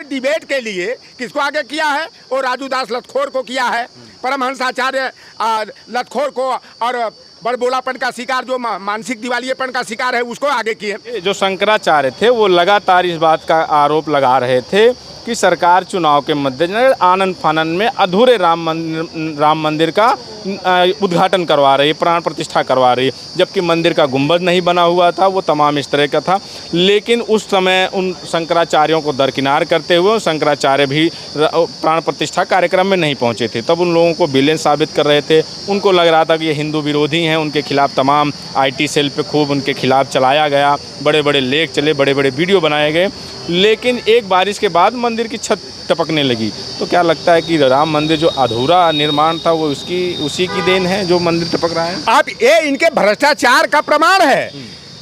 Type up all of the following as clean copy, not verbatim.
Debate के लिए किसको आगे किया है? वो राजू दास लतखोर को किया है, परमहंस आचार्य लतखोर को, और बड़बोलापन का शिकार जो मानसिक दिवालियेपन का शिकार है उसको आगे किए। जो शंकराचार्य थे वो लगातार इस बात का आरोप लगा रहे थे कि सरकार चुनाव के मद्देनजर आनन फानन में अधूरे राम मंदिर का उद्घाटन करवा रही है, प्राण प्रतिष्ठा करवा रही है, जबकि मंदिर का गुंबद नहीं बना हुआ था, वो तमाम इस तरह का था। लेकिन उस समय उन शंकराचार्यों को दरकिनार करते हुए शंकराचार्य भी प्राण प्रतिष्ठा कार्यक्रम में नहीं पहुंचे थे। तब उन लोगों को विलेन साबित कर रहे थे, उनको लग रहा था कि ये हिंदू विरोधी हैं, उनके खिलाफ तमाम IT सेल पे खूब उनके खिलाफ चलाया गया, बड़े बड़े लेख चले, बड़े बड़े वीडियो बनाए गए। लेकिन एक बारिश के बाद मंदिर की छत टपकने लगी। तो क्या लगता है कि राम मंदिर जो अधूरा निर्माण था वो उसी की देन है जो मंदिर टपक रहा है? अब ये इनके भ्रष्टाचार का प्रमाण है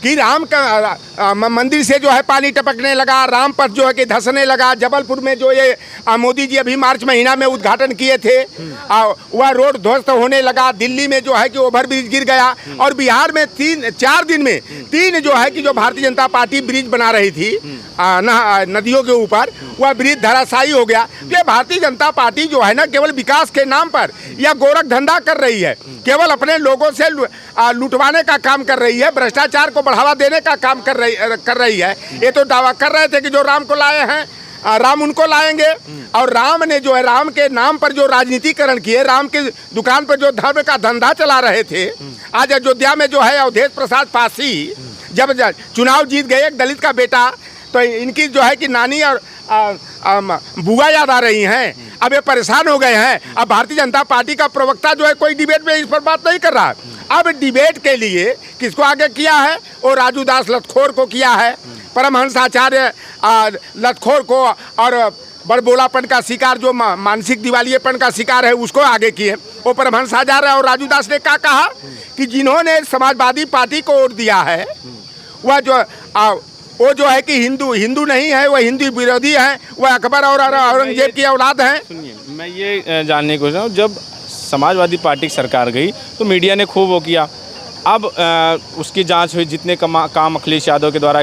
कि राम का मंदिर से जो है पानी टपकने लगा, राम पथ जो है कि धंसने लगा। जबलपुर में जो ये मोदी जी अभी मार्च महीना में उद्घाटन किए थे, वह रोड ध्वस्त होने लगा। दिल्ली में जो है कि ओवरब्रिज गिर गया, और बिहार में 3-4 दिन में 3 जो है कि जो भारतीय जनता पार्टी ब्रिज बना रही थी नदियों के ऊपर, वह ब्रिज धराशायी हो गया। ये भारतीय जनता पार्टी जो है ना केवल विकास के नाम पर या गोरख धंधा कर रही है, केवल अपने लोगों से लुटवाने का काम कर रही है, भ्रष्टाचार को बढ़ावा देने का काम कर रही है। ये तो दावा कर रहे थे कि जो राम को लाए हैं राम उनको लाएंगे, और राम ने जो है राम के नाम पर जो राजनीतिकरण किए, राम की दुकान पर जो धर्म का धंधा चला रहे थे। आज अयोध्या में जो है अवधेश प्रसाद पासी जब चुनाव जीत गए, एक दलित का बेटा, तो इनकी जो है कि नानी और बुआ याद आ रही हैं। अब ये परेशान हो गए हैं। अब भारतीय जनता पार्टी का प्रवक्ता जो है कोई डिबेट में इस पर बात नहीं कर रहा है। अब डिबेट के लिए किसको आगे किया है? वो राजू दास लतखोर को किया है, परमहंस आचार्य लतखोर को, और बड़बोलापन का शिकार जो मानसिक दिवालियेपन का शिकार है उसको आगे किए। वो परमहंस आचार्य और राजू दास ने क्या कहा कि जिन्होंने समाजवादी पार्टी को वोट दिया है वो जो है कि हिंदू नहीं है, वह हिंदू विरोधी है, वह अकबर और औरंगजेब की औलाद है। सुनिए, मैं ये जानने को चाह रहा हूँ, जब समाजवादी पार्टी की सरकार गई तो मीडिया ने खूब वो किया। अब उसकी जांच हुई, जितने काम अखिलेश यादव के द्वारा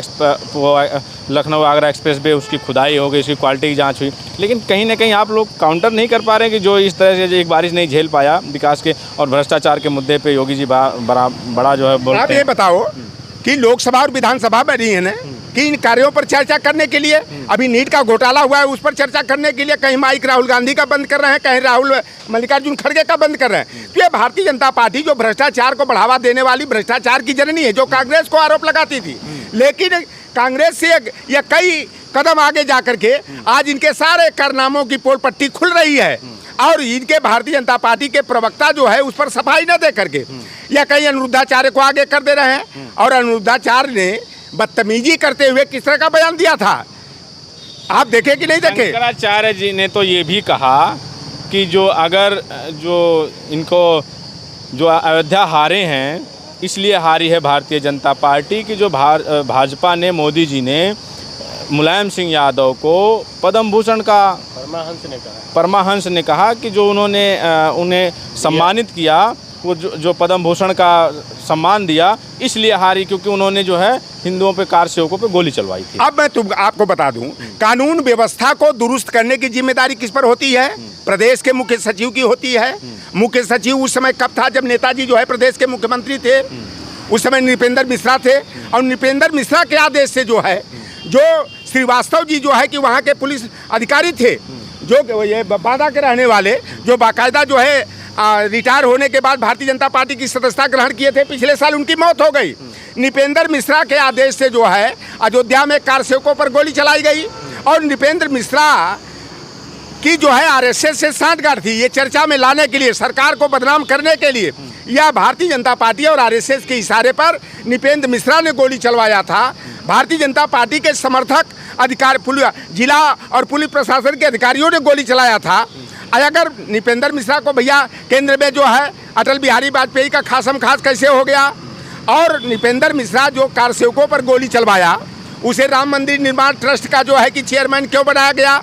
लखनऊ आगरा एक्सप्रेस वे उसकी खुदाई हो गई, उसकी क्वालिटी की जांच हुई। लेकिन कहीं ना कहीं आप लोग काउंटर नहीं कर पा रहे हैं कि जो इस तरह से एक बारिश नहीं झेल पाया विकास के और भ्रष्टाचार के मुद्दे पे योगी जी बड़ा जो है बोलते हैं। आप ये बताओ कि लोकसभा और विधानसभा बनी है ना कि इन कार्यों पर चर्चा करने के लिए, अभी नीट का घोटाला हुआ है उस पर चर्चा करने के लिए कहीं माइक राहुल गांधी का बंद कर रहे हैं, कहीं मल्लिकार्जुन खड़गे का बंद कर रहे हैं। तो ये भारतीय जनता पार्टी जो भ्रष्टाचार को बढ़ावा देने वाली भ्रष्टाचार की जननी है, जो कांग्रेस को आरोप लगाती थी, लेकिन कांग्रेस से या कई कदम आगे जा करके आज इनके सारे कारनामों की पोल पट्टी खुल रही है। और इनके भारतीय जनता पार्टी के प्रवक्ता जो है उस पर सफाई न दे करके या कहीं अनिरुद्धाचार्य को आगे कर दे रहे हैं। और अनिरुद्धाचार्य ने बदतमीजी करते हुए किस तरह का बयान दिया था, आप देखे कि नहीं देखे? शंकराचार्य जी ने तो ये भी कहा कि जो इनको जो अयोध्या हारे हैं इसलिए हारी है भारतीय जनता पार्टी की, जो भाजपा ने, मोदी जी ने मुलायम सिंह यादव को पद्म भूषण का परमहंस ने कहा कि जो उन्होंने उन्हें सम्मानित किया, वो जो पद्म भूषण का सम्मान दिया, इसलिए हारी क्योंकि उन्होंने जो है हिंदुओं पे, कार सेवकों पे गोली चलवाई थी। अब मैं आपको बता दूं, कानून व्यवस्था को दुरुस्त करने की जिम्मेदारी किस पर होती है? प्रदेश के मुख्य सचिव की होती है। मुख्य सचिव उस समय कब था? जब नेताजी जो है प्रदेश के मुख्यमंत्री थे, उस समय नृपेंद्र मिश्रा थे। और नृपेंद्र मिश्रा के आदेश से जो है, जो श्रीवास्तव जी जो है कि वहाँ के पुलिस अधिकारी थे, जो ये बांदा के रहने वाले, जो बाकायदा जो है रिटायर होने के बाद भारतीय जनता पार्टी की सदस्यता ग्रहण किए थे, पिछले साल उनकी मौत हो गई। नृपेंद्र मिश्रा के आदेश से जो है अयोध्या में कार सेवकों पर गोली चलाई गई। और नृपेंद्र मिश्रा की जो है RSS से सांठगांठ थी, ये चर्चा में लाने के लिए, सरकार को बदनाम करने के लिए, या भारतीय जनता पार्टी और RSS के इशारे पर नृपेंद्र मिश्रा ने गोली चलवाया था। भारतीय जनता पार्टी के समर्थक जिला और पुलिस प्रशासन के अधिकारियों ने गोली चलाया था। अगर नृपेंद्र मिश्रा को भैया केंद्र में जो है अटल बिहारी वाजपेयी का खासम खास कैसे हो गया, और नृपेंद्र मिश्रा जो कार सेवकों पर गोली चलवाया, उसे राम मंदिर निर्माण ट्रस्ट का जो है कि चेयरमैन क्यों बनाया गया?